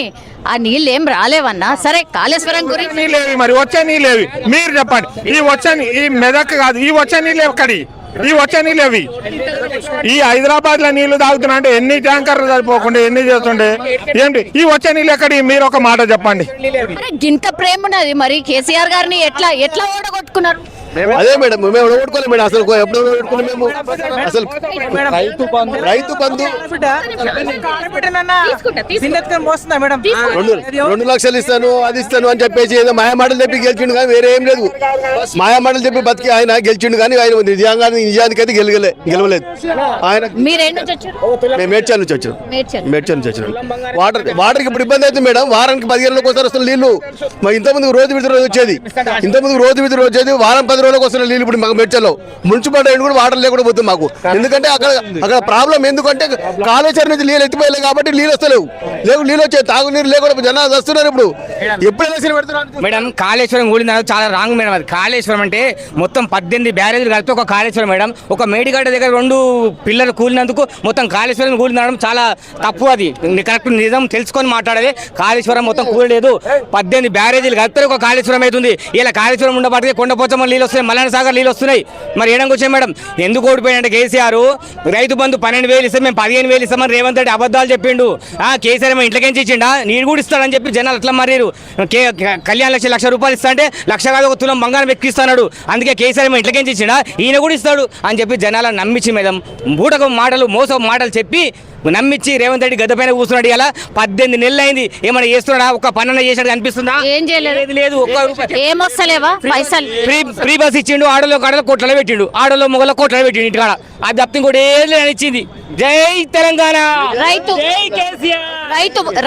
ఆ నీళ్ళు ఏం రాలేవన్నా. సరే కాళేశ్వరం గురించి నీళ్ళేవి మరి వచ్చే నీళ్ళేవి మీరు చెప్పండి. ఈ మెదక్ కాదు, ఈ వచ్చే నీళ్ళు ఎక్కడి, ఈ వచ్చే నీళ్ళు అవి. ఈ హైదరాబాద్ లో నీళ్లు తాగుతున్నా అంటే ఎన్ని ట్యాంకర్లు సరిపోకుండా ఎన్ని చేస్తుండే ఏంటి? ఈ వచ్చే నీళ్ళు ఎక్కడి, మీరు ఒక మాట చెప్పండి. ఇంత ప్రేమ ఉన్నది మరి కేసీఆర్ గారిని ఎట్లా ఓడగొట్టుకున్నారు? అదే మేడం, మేము ఓడుకోలేదు మేడం. అసలు ఎప్పుడు ఓడుకున్నాం మేము? అసలు రైతు బంధు 2 లక్షలు ఇస్తాను, అది ఇస్తాను అని చెప్పేసి ఏదో మాయమాటలు చెప్పి గెలిచిండు కానీ వేరే ఏం లేదు. మాయమాటలు చెప్పి బతికి ఆయన గెలిచిండు కానీ ఆయన నిజానికైతే గెలవలేదు. ఆయన మేము మేడ్చల్ నుంచి వచ్చాం. వాటర్కి ఇప్పుడు ఇబ్బంది అవుతుంది మేడం. వారానికి 15 రోజులకు ఒకసారి వస్తున్న నీళ్లు. మరి ఇంతకుముందు రోజు విడిచి రోజు వచ్చేది, వారం 10 రోజులకు వస్తున్న నీళ్ళు ఇప్పుడు మాకు మెడ్చల్లో. మున్సిపాలిటీ కూడా వాటర్ లేకుండా పోతుంది మాకు. ఎందుకంటే అక్కడ ప్రాబ్లం ఎందుకంటే కాళేశ్వరం నుంచి నీళ్ళు ఎత్తిపోయలేదు కాబట్టి నీళ్ళు వస్తలేవు. నీళ్ళు వచ్చాయి, తాగునీరు లేకుండా జనాలు వస్తున్నారు. ఇప్పుడు ఎప్పుడైనా పెడుతున్నారు మేడం. కాళేశ్వరం కూలింది చాలా రాంగ్ మేడం. అది కాళేశ్వరం అంటే మొత్తం 18 బ్యారేజీలు కలిపి ఒక కాళేశ్వరం మేడం. ఒక మేడిగడ్డ దగ్గర 2 పిల్లలు కూలినందుకు మొత్తం కాళేశ్వరం కూలిందడం చాలా తప్పు. అది కరెక్ట్ నిజం తెలుసుకొని మాట్లాడేది. కాళేశ్వరం మొత్తం కూలలేదు, 18 బ్యారేజీలు కలిపితే ఒక కాళేశ్వరం అవుతుంది. ఇలా కాళేశ్వరం ఉండబట్టి కొండపోచమ్మ నీళ్ళు వస్తున్నాయి, మల్లన్న సాగర్ నీళ్ళు వస్తున్నాయి. మరి ఏడంగా వచ్చాయి మేడం. ఎందుకు ఓడిపోయాడంటే కేసీఆర్ రైతు బంధు 12,000 ఇస్తే మేము 15,000 ఇస్తామని రేవంత్ రెడ్డి అబద్ధాలు చెప్పిండు. కేసీఆర్ ఏమో ఇంట్లోకించి ఇచ్చిండా, నీరు కూడా ఇస్తాడని చెప్పి జనాలు అట్లా మారారు. కళ్యాణ్ లక్ష రూపాయలు ఇస్తా అంటే 1,00,000 కాదు 1 తులం బంగారం ఎక్కిస్తాడు. అందుకే కేసీఆర్ ఏమో ఇంట్లోకించి ఇచ్చిండా, ఈయన కూడా ఇస్తాడు అని చెప్పి జనాలను నమ్మించి మేడం బూటకు మాటలు మోసం మాటలు చెప్పి నమ్మించి రేవంత్ రెడ్డి గద్దె పైన కూర్చున్నాడు. ఇలా 18 నెలలు అయింది. ఏమైనా చేస్తున్నాడా? ఒక పనున్న చేసినట్టు కనిపిస్తుందా? ఏం చేయలేదు. లేదు, ఒక్క రూపాయి ఏమొస్తలేవా పైసలు? ఫ్రీ బస్ ఇచ్చిండు, ఆడలో కోట్లలో పెట్టిండు, ఆడలో మొగలో కోట్లలో పెట్టిండు ఇంటికాడ. అది తప్పి కూడా ఏం ఇచ్చింది. జై తెలంగాణ.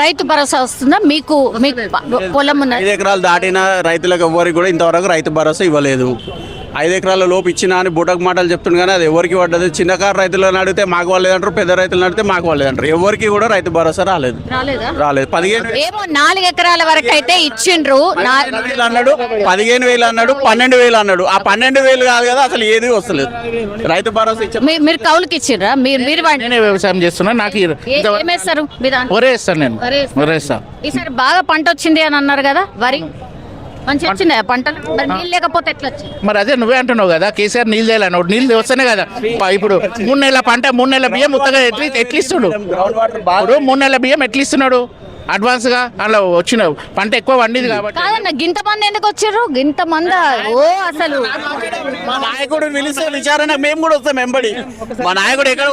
రైతు భరోసా వస్తుందా మీకు? పొలం ఉన్న 5 ఎకరాలు దాటిన రైతులకు ఎవరికి కూడా ఇంతవరకు రైతు భరోసా ఇవ్వలేదు. 5 ఎకరాల లోపు ఇచ్చినా అని బుటకు మాటలు చెప్తుంది కానీ అది ఎవరికి పడ్డది. చిన్నకారు రైతులను అడిగితే మాకు వాళ్ళేదంటారు, పెద్ద రైతులను అడిగితే మాకు వాళ్ళేదంటారు. ఎవరికి కూడా రైతు భరోసా రాలేదు. 4 ఎకరాల వరకు అయితే ఇచ్చిండ్రు. 15,000 అన్నాడు, 12,000 అన్నాడు. ఆ 12,000 కాదు కదా, అసలు ఏది వస్తలేదు. రైతు భరోసా ఇచ్చారు. మీరు కౌలుకి ఇచ్చిండ్రా? నేనే వ్యవసాయం చేస్తున్నా. నాకు ఏమేస్తారు? వరేస్తాను నేను, వరేస్తా. ఈసారి బాగా పంట వచ్చింది అని అన్నారు కదా, వరి మంచి వచ్చిందా పంటలు? మరి నీళ్ళు లేకపోతే ఎట్లా వచ్చింది? మరి అదే నువ్వే అంటున్నావు కదా, కేసీఆర్ నీళ్ళు చేయాలన్నాడు. నీళ్ళు వస్తేనే కదా. ఇప్పుడు 3 నెలల పంట, 3 నెలల బియ్యం ఉత్తగా ఎట్లిస్తున్నాడు? ఇప్పుడు 3 నెలల బియ్యం ఎట్లిస్తున్నాడు అడ్వాన్స్ గా? అలా వచ్చిన పంట ఎక్కువ వండింది కాబట్టి. కాదన్న, గింత మంది ఎందుకు వచ్చారు? గింత మంది అసలు మా నాయకుడు పిలిస్తే విచారణ మేము కూడా వస్తాం వెంబడి. మా నాయకుడు ఎక్కడ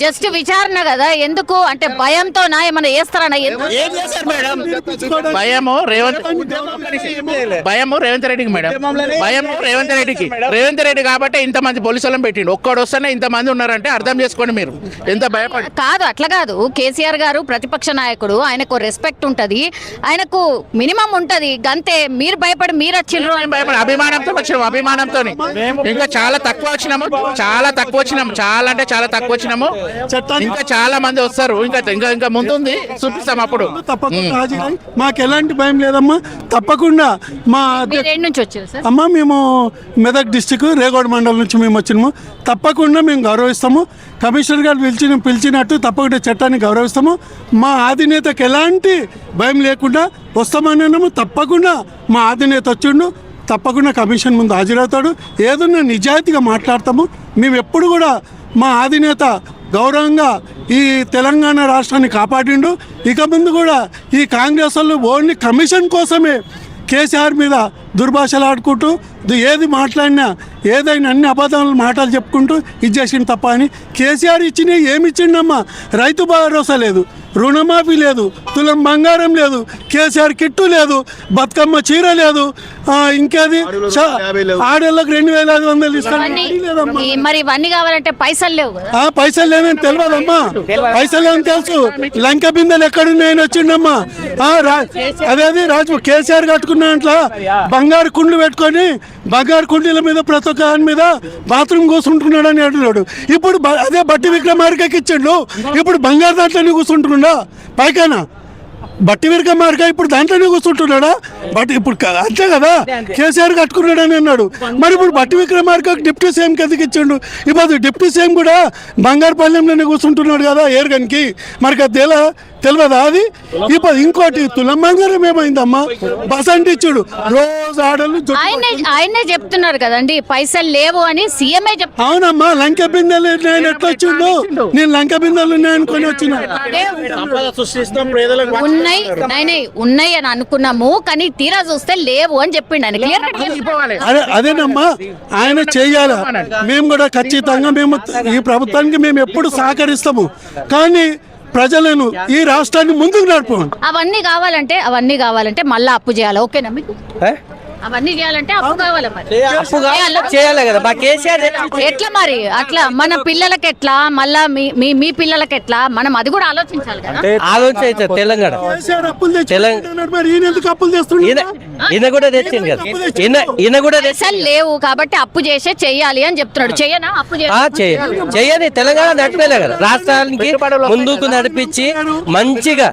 జస్ట్ విచారణ కదా. ఎందుకు అంటే భయంతో ఏమన్నా చేస్తారన్న? ఏం చేస్తారు మేడం? భయము రేవంత్ రెడ్డికి మేడం. భయము రేవంత్ రెడ్డి కాబట్టి ఇంతమంది పోలీసులను పెట్టిండు. ఒక్కడు వస్తేనే ఇంతమంది ఉన్నారంటే అర్థం చేసుకోండి మీరు ఎంత భయపడి. కాదు, అట్లా కాదు. కేసీఆర్ గారు ప్రతిపక్ష నాయకుడు, వచ్చినప్పుడు ఆయనకు రెస్పెక్ట్ ఉంటది, ఆయనకు మినిమం ఉంటది. గంతే మీరు భయపడి మీరు వచ్చిండ్రు అని భయపడి అభిమానంతో వచ్చినాము, అభిమానంతో ఇంకా చాలా తక్కువ వచ్చినాము, చాలా అంటే చాలా తక్కువ వచ్చినాము. ఇంకా చాలా మంది వస్తారు, ఇంకా ముందుంది చూపిస్తాం అప్పుడు. తప్పకుండా హాజరై మాకు ఎలాంటి భయం లేదమ్మా. తప్పకుండా మా నుంచి వచ్చారు సార్? అమ్మ మేము మెదక్ డిస్టిక్ రేగోడ్ మండలం నుంచి మేము వచ్చినాము. తప్పకుండా మేము గౌరవిస్తాము. కమిషనర్ గారు పిలిచినట్టు తప్పకుండా చట్టాన్ని గౌరవిస్తాము. మా అధినేతకు ఎలాంటి భయం లేకుండా వస్తామన్నాము. తప్పకుండా మా అధినేత వచ్చిండు, తప్పకుండా కమిషన్ ముందు హాజరవుతాడు. ఏదన్నా నిజాయితీగా మాట్లాడతాము. మేము ఎప్పుడు కూడా మా అధినేత గౌరవంగా ఈ తెలంగాణ రాష్ట్రాన్ని కాపాడిండు. ఇక ముందు కూడా ఈ కాంగ్రెస్ వాళ్ళు ఓన్లీ కమిషన్ కోసమే కేసీఆర్ మీద దుర్భాషలు ఆడుకుంటూ ఏది మాట్లాడినా ఏదైనా అన్ని అబద్ధాలు మాటలు చెప్పుకుంటూ ఇది చేసిండు తప్ప అని కేసీఆర్ ఇచ్చినవి ఏమి ఇచ్చిండమ్మా? రైతు భరోసా లేదు, రుణమాఫీ లేదు, తులం బంగారం లేదు, కేసీఆర్ కిట్టు లేదు, బతుకమ్మ చీర లేదు, ఇంకేది ఆడేళ్ళకి 2500 ఇస్తాను. మరి ఇవన్నీ కావాలంటే పైసలు లేవు కదా? పైసలు లేవని తెలియదమ్మా. పైసలు లేవని తెలుసు. లంక బిందెలు ఎక్కడున్నాయని వచ్చిండమ్మా. అదేది రాజు కేసీఆర్ కట్టుకున్న దాంట్లో బంగారు కుండ్లు పెట్టుకొని బంగారు కుండీల మీద ప్రతి ఒక్క దాని మీద బాత్రూమ్ కూర్చుంటున్నాడు అని అంటున్నాడు. ఇప్పుడు అదే బట్టి విక్రమార్కకి ఇచ్చిండు, ఇప్పుడు బంగారు దాంట్లోనే కూర్చుంటున్నా పైకైనా. బట్టి విక్రమార్క ఇప్పుడు దాంట్లోనే కూర్చుంటున్నాడా? బట్ ఇప్పుడు అంతే కదా, కేసీఆర్ కట్టుకున్నాడు అని అన్నాడు. మరి ఇప్పుడు బట్టి విక్రమార్క డిప్యూటీ సీఎం కిందకి ఇచ్చిండు. ఇప్పుడు డిప్యూటీ సీఎం కూడా బంగారు పల్లెంలోనే కూర్చుంటున్నాడు కదా ఏర్గన్కి. మరి అది తెలియదా? అది ఇప్పుడు ఇంకోటి తులం బంగారం ఏమైందమ్మా? బస్ అంటే ఇచ్చాడు రోజు ఆడలు. ఆయనే చెప్తున్నారు కదండి పైసలు లేవు అని, సీఎంఏ చెప్తారు. అవునమ్మా, లంక బిందెలు ఉన్నాయని ఎట్లా వచ్చిండు? నేను లంక బిందెలు ఉన్నాయనుకొని వచ్చిన. ఉన్నాయి అని అనుకున్నాము, కానీ తీరా చూస్తే లేవు అని చెప్పిండు ఆయన. క్లియర్ అదేనమ్మా, ఆయన చెయ్యాలి. మేము కూడా ఖచ్చితంగా మేము ఈ ప్రభుత్వానికి మేము ఎప్పుడు సహకరిస్తాము. కానీ ప్రజలను ఈ రాష్ట్రాన్ని ముందుకు నడపండి. అవన్నీ కావాలంటే మళ్ళీ అప్పు చేయాలి. ఓకేనా మీకు? అవన్నీ చేయాలంటే అప్పు కావాలి. చేయాలి కదా మా కేసీఆర్. ఎట్లా మరి? అట్లా మన పిల్లలకి ఎట్లా, మళ్ళా మీ పిల్లలకి ఎట్లా, మనం అది కూడా ఆలోచించాలి కదా. ఆలోచించారు తెలంగాణ ఈయన కూడా తెచ్చింది కదా, ఈయన కూడా పైసలు లేవు కాబట్టి అప్పు చేసే చెయ్యాలి అని చెప్తున్నాడు. చెయ్యనా? అప్పు చెయ్యని తెలంగాణ నడిపేలే కదా, రాష్ట్రానికి ముందుకు నడిపించి మంచిగా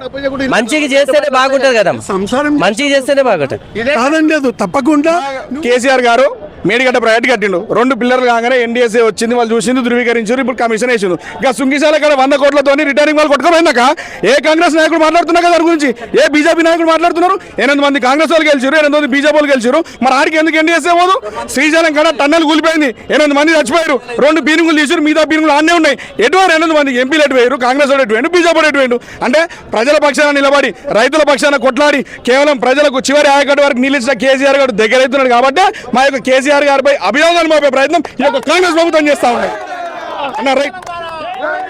చేస్తేనే బాగుంటది కదా. మంచిగా చేస్తేనే బాగుంటది. తప్పకుండా కేసీఆర్ గారు మేడిగడ్డ ప్రాజెక్ట్ కట్టిండు. 2 పిల్లర్లు కాగానే ఎన్డీఎస్ఏ వచ్చింది, వాళ్ళు చూసింది, ధృవీకరించారు, ఇప్పుడు కమిషన్ వేసిండు. ఇంకా సుంగిశాల కాడ 100 కోట్లతో రిటర్నింగ్ వాళ్ళు కొట్టుకోపోయినాక ఏ కాంగ్రెస్ నాయకులు మాట్లాడుతున్నారు కదా దాని గురించి? ఏ బీజేపీ నాయకులు మాట్లాడుతున్నారు? 8 మంది కాంగ్రెస్ వాళ్ళు గెలిచారు, 8 మంది బీజేపీ వాళ్ళు గెలిచారు. మరి ఆడికి ఎందుకు ఎన్డీఎస్ఏ పోదు? శ్రీశైలం కాడ టన్నెల్ కూలిపోయింది, 8 మంది చచ్చిపోయారు, 2 బీరింగులు తీసారు, మిగతా బీరింగులు అన్నీ ఉన్నాయి. ఎటువంటి 8 మంది ఎంపీలు ఎటుపోయారు? కాంగ్రెస్ వాడు ఎటుపోయిండు, బీజేపీ ఎటుపోయిండు? అంటే ప్రజల పక్షాన నిలబడి రైతుల పక్షాన కొట్లాడి కేవలం ప్రజలకు చివరి ఆయకట్టు వరకు నిలిచిన కేసీఆర్ గారు దగ్గర అవుతున్నాడు. కాబట్టి మా యొక్క కేసీఆర్ గారిపై అభియోగాలు మోపే ప్రయత్నం ఈ యొక్క కాంగ్రెస్ ప్రభుత్వం చేస్తా ఉన్నాయి. అన్న రైట్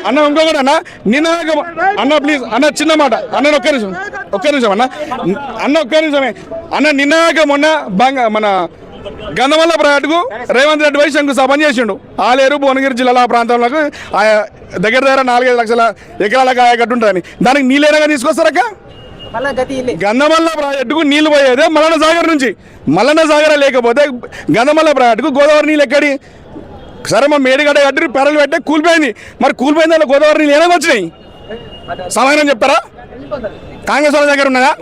అన్న, ఇంకొకటి అన్న, నినాగం అన్న, ప్లీజ్ అన్న, చిన్న మాట అన్న, ఒక్క నిమిషం అన్న, ఒక్క నిమిషమే అన్న. నినాగం మొన్న మన గంధమల్ల ప్రాజెక్టుకు రేవంత్ రెడ్డి పోయి శంకుస్థాపన చేసిండు. ఆలేరు భువనగిరి జిల్లాల ప్రాంతంలో దగ్గర 4-5 లక్షల ఎకరాలకు ఆయకట్టు ఉంటుందని. దానికి నీళ్ళేనగా తీసుకొస్తారక్క? గంధమల్ల ప్రాజెక్టుకు నీళ్లు పోయేదే మల్లన్న సాగర్ నుంచి. మల్లన్న సాగర్ లేకపోతే గంధమల్ల ప్రాజెక్టుకు గోదావరి నీళ్ళు ఎక్కడి? సరే మా మేడిగడ్డ కట్టి పెరలు పెట్టే కూలిపోయింది. మరి కూలిపోయింది దాంట్లో గోదావరి నీళ్ళు ఏమైనా వచ్చినాయి? సమాధానం చెప్తారా? కాంగ్రెస్ వాళ్ళ దగ్గర ఉన్నదా?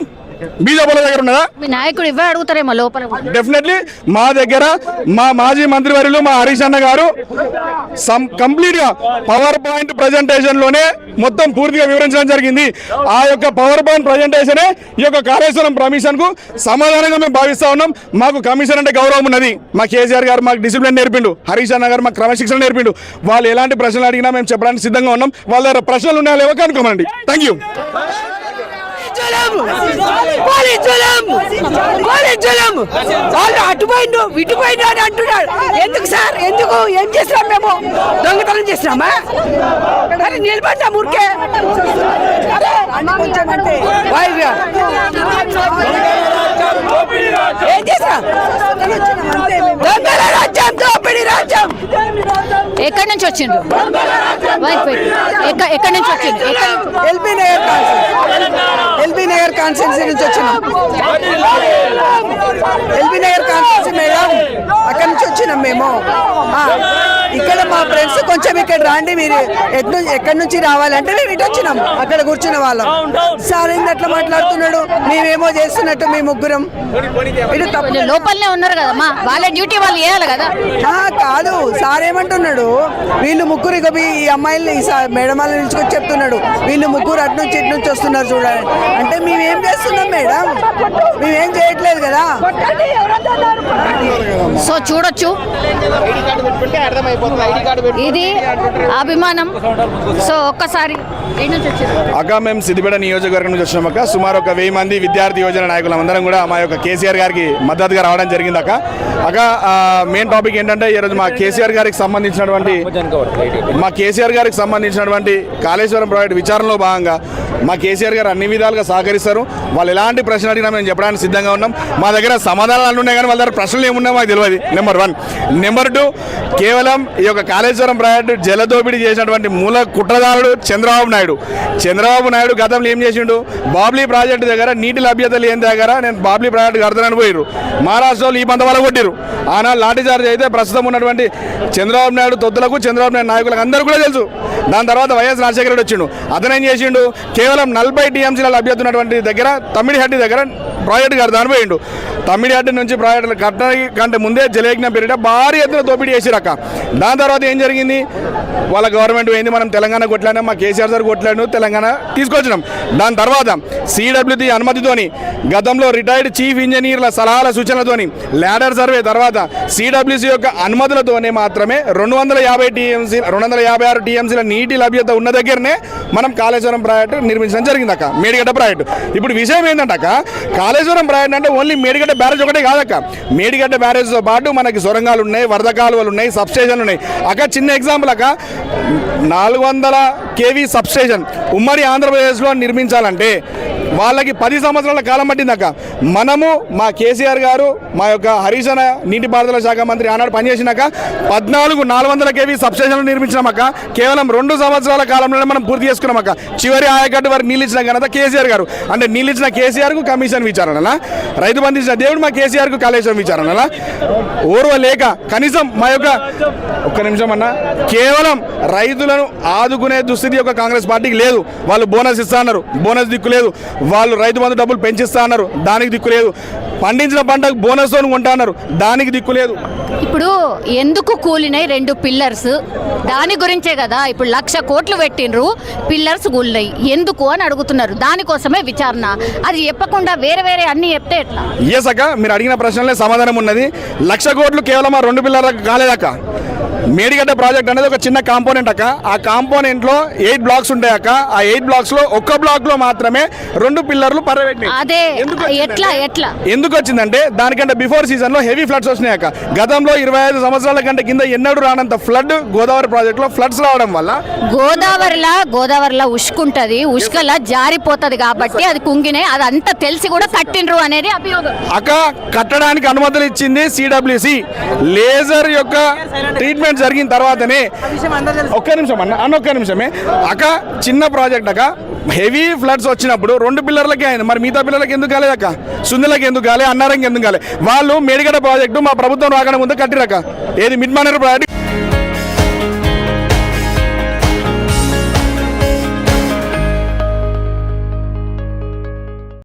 బీజేపీ దగ్గర ఉన్నదా? నాయకుడు ఇవ్వ అడుగుతారేమో లోపల. డెఫినెట్లీ మా దగ్గర మా మాజీ మంత్రివర్యులు మా హరీష్ అన్న గారు కంప్లీట్ గా పవర్ పాయింట్ ప్రజెంటేషన్ లోనే మొత్తం పూర్తిగా వివరించడం జరిగింది. ఆ యొక్క పవర్ పాయింట్ ప్రజెంటేషనే ఈ యొక్క కాళేశ్వరం కమిషన్ కు సమాధానంగా మేము భావిస్తా ఉన్నాం. మాకు కమిషన్ అంటే గౌరవం ఉన్నది. మా కేసీఆర్ గారు మాకు డిసిప్లిన్ నేర్పిండు, హరీష్ అన్న గారు మాకు క్రమశిక్షణ నేర్పిండు. వాళ్ళు ఎలాంటి ప్రశ్నలు అడిగినా మేము చెప్పడానికి సిద్ధంగా ఉన్నాం. వాళ్ళ దగ్గర ప్రశ్నలు ఉన్నాయో లేవో కనుక్కోమండి. Thank you. అటుపోయిండు ఇటుపోయిండు అని అంటున్నాడు. ఎందుకు సార్? ఎందుకు? ఏం చేసినాం మేము? దొంగతనం చేసినామా? మరి నిలబడ్డా ఊరికే ఏం చేసినా? దొంగల రాజ్యం, దోపిడీ రాజ్యం. ఎక్కడి నుంచి వచ్చిండ్రు ఎక్కడి నుంచి వచ్చిండ్రు ఎల్బీ నగర్ కాన్స్టిట్యున్సీ నుంచి వచ్చినాం. ఎల్బీ నగర్ కాన్స్టిట్యున్సీ మేడం, అక్కడి నుంచి వచ్చినాం మేము. ఇక్కడ మా ఫ్రెండ్స్ కొంచెం ఇక్కడ రాండి, మీరు ఎక్కడి నుంచి రావాలంటే మేము ఇటు వచ్చినాం. అక్కడ కూర్చున్న వాళ్ళం. సార్ ఏంది అట్లా మాట్లాడుతున్నాడు, మేమేమో చేస్తున్నట్టు మీ ముగ్గురం ఇటు తప్పు. లోపలనే ఉన్నారు కదమ్మా, వాళ్ళ డ్యూటీ వాళ్ళు చేయాలి కదా. కాదు, సార్ ఏమంటున్నాడు, వీళ్ళు ముగ్గురు ఇక ఈ అమ్మాయిల్ని మేడం వాళ్ళని నిలుచుకొని చెప్తున్నాడు, వీళ్ళు ముగ్గురు అటు నుంచి ఇటు నుంచి వస్తున్నారు చూడండి. అంటే మేమేం చేస్తున్నాం మేడం, మేమేం చేయట్లేదు కదా. సో చూడొచ్చు, ఇది అభిమానం. సో ఒక్కసారి అక్క మేము సిద్దిపేట నియోజకవర్గం నుంచి వచ్చినాం అక్క. సుమారు ఒక 1000 మంది విద్యార్థి యోజన నాయకులు అందరం కూడా మా యొక్క కేసీఆర్ గారికి మద్దతుగా రావడం జరిగింది అక్క. అక్క మెయిన్ టాపిక్ ఏంటంటే ఈరోజు మా కేసీఆర్ గారికి సంబంధించినటువంటి కాళేశ్వరం ప్రాజెక్టు విచారణలో భాగంగా మా కేసీఆర్ గారు అన్ని విధాలుగా సహకరిస్తారు. వాళ్ళు ఎలాంటి ప్రశ్న అడిగినా మేము చెప్పడానికి సిద్ధంగా ఉన్నాం. మా దగ్గర సమాధానాలు ఉన్నాయి కానీ వాళ్ళ దగ్గర ప్రశ్నలు ఏమున్నాయో మాకు తెలియదు. నెంబర్ 1. నెంబర్ 2, కేవలం ఈ యొక్క కాళేశ్వరం ప్రాజెక్టు జలదోపిడీ చేసినటువంటి మూల కుట్రదారుడు చంద్రబాబు నాయుడు గతంలో ఏం చేసిండు, బాబ్లీ ప్రాజెక్టు దగ్గర నీటి లభ్యత లేని దగ్గర నేను బాబ్లీ ప్రాజెక్టు కడతానని పోయిరు. మహారాష్ట్రలో ఈ పంత వల్ల కొట్టిరు. ఆనాడు లాఠీ చార్జ్ అయితే ప్రస్తుతం ఉన్నటువంటి చంద్రబాబు నాయుడు తొత్తులకు, చంద్రబాబు నాయుడు నాయకులకు అందరూ కూడా తెలుసు. దాని తర్వాత వైఎస్ రాజశేఖర రెడ్డి వచ్చిండు. అతనేం చేసిండు, కేవలం 40 టీఎంసీల లభ్యత ఉన్నటువంటి దగ్గర తమ్మిడిహట్టి దగ్గర ప్రాజెక్టు కడతాను పోయిండు. తమ్మిడిహట్టి నుంచి ప్రాజెక్టులు కట్టడానికి కంటే ముందే జలయజ్ఞం పీరియడ్ భారీ ఎత్తున దోపిడీ చేసిరక్క. దాని తర్వాత ఏం జరిగింది, వాళ్ళ గవర్నమెంట్ పోయింది, మనం తెలంగాణ కొట్లాడినాం, మా కేసీఆర్ సార్ కొట్లాడిను, తెలంగాణ తీసుకొచ్చినాం. దాని తర్వాత CWT అనుమతితోని, గతంలో రిటైర్డ్ చీఫ్ ఇంజనీర్ల సలహాల సూచనలతోని, ల్యాడర్ సర్వే తర్వాత CWC యొక్క అనుమతులతోనే మాత్రమే 256 టీఎంసీల నీటి లభ్యత ఉన్న దగ్గరనే మనం కాళేశ్వరం ప్రాజెక్టు నిర్మించడం జరిగింది అక్క, మేడిగడ్డ ప్రాజెక్టు. ఇప్పుడు విషయం ఏంటంటే అక్క, కాళేశ్వరం ప్రాజెక్టు అంటే ఓన్లీ మేడిగడ్డ బ్యారేజ్ ఒకటే కాదక్క. మేడిగడ్డ బ్యారేజ్తో పాటు మనకి సొరంగాలు ఉన్నాయి, వరద కాలువలు ఉన్నాయి, సబ్స్టేషన్లు ఉన్నాయి అక్క. చిన్న ఎగ్జాంపుల్ అక్క, 400 kV సబ్స్టేషన్ ఉమ్మడి ఆంధ్రప్రదేశ్లో నిర్మించాలంటే వాళ్ళకి 10 సంవత్సరాల కాలం పట్టిందక్క. మనము మా కేసీఆర్ గారు, మా యొక్క హరీష్ అన్న నీటిపారుదల శాఖ మంత్రి ఆనాడు పనిచేసినాక 14 400 kV సబ్స్టేషన్లు నిర్మించినామక్క. కేవలం 2 సంవత్సరాల కాలంలోనే మనం పూర్తి చేసుకున్నామక్క. చివరి ఆయకట్టు వారికి నీళ్ళు ఇచ్చిన ఘనత కేసీఆర్ గారు. అంటే నీళ్ళు ఇచ్చిన కేసీఆర్కు కమిషన్ విచారణలా, రైతు బంధు ఇచ్చిన దేవుడు మా కేసీఆర్కు కాళేశ్వరం విచారణలా, లేక కనీసం మా యొక్క ఒక్క నిమిషం అన్న, కేవలం రైతులను ఆదుకునే దుస్థితి యొక్క కాంగ్రెస్ పార్టీకి లేదు. వాళ్ళు బోనస్ ఇస్తా అన్నారు, బోనస్ దిక్కు లేదు. వాళ్ళు రైతు బంధు డబ్బులు పెంచిస్తా అన్నారు, దానికి దిక్కు లేదు. పండించిన పంటకు బోనస్ కొంటా అన్నారు, దానికి దిక్కు లేదు. ఇప్పుడు ఎందుకు కూలినాయి 2 పిల్లర్స్, దాని గురించే కదా ఇప్పుడు 1,00,000 కోట్లు పెట్టినరు, పిల్లర్స్ కూలినాయి ఎందుకు అని అడుగుతున్నారు. దానికోసమే విచారణ. అది చెప్పకుండా వేరే అన్ని చెప్తే ఎట్లా? ఎస్ అక్క, మీరు అడిగిన ప్రశ్నలే సమాధానం ఉన్నది. 1,00,000 కోట్లు కేవలం ఆ 2 పిల్లర్లకు కాలేదక్క. మేడిగడ్డ ప్రాజెక్ట్ అనేది ఒక చిన్న కాంపోనెంట్ అక్క. ఆ కాంపోనెంట్ లో 8 బ్లాక్స్ ఉంటాయి అక్క. ఆ 8 బ్లాక్స్ లో ఒక్క బ్లాక్ లో మాత్రమే 2 పిల్లర్లు పర్యవేక్షణ. అదే ఎట్లా ఎందుకు వచ్చిందంటే దానికంటే బిఫోర్ సీజన్ లో హెవీ ఫ్లడ్స్ వచ్చినాయి అక్క. గతంలో 25 సంవత్సరాల కంటే కింద ఎన్నడూ రానంత ఫ్లడ్ గోదావరి ప్రాజెక్ట్ లో ఫ్లడ్స్ రావడం వల్ల గోదావరిలో ఉష్కుంటది, ఉష్కలా జారిపోతది కాబట్టి అది కుంగినే, అదంతా తెలిసి కూడా కట్టినరు అనేది అభియోగం అక్క. కట్టడానికి అనుమతులు ఇచ్చింది CWC. లేజర్ యొక్క ట్రీట్మెంట్ జరిగిన తర్వాతనే. ఒక్క నిమిషమే అక్క, చిన్న ప్రాజెక్ట్ అక్క. హెవీ ఫ్లడ్స్ వచ్చినప్పుడు 2 పిల్లర్లకే అయింది, మరి మిగతా పిల్లలకి ఎందుకు కాలేదక్క? సుందలకి ఎందుకు కాలే, అన్నారంకి ఎందుకు కాలే? వాళ్ళు మేడిగడ్డ ప్రాజెక్టు మా ప్రభుత్వం రాకడం ముందు కట్టిరక్క. ఏది మిడ్ మానేరు ప్రాజెక్ట్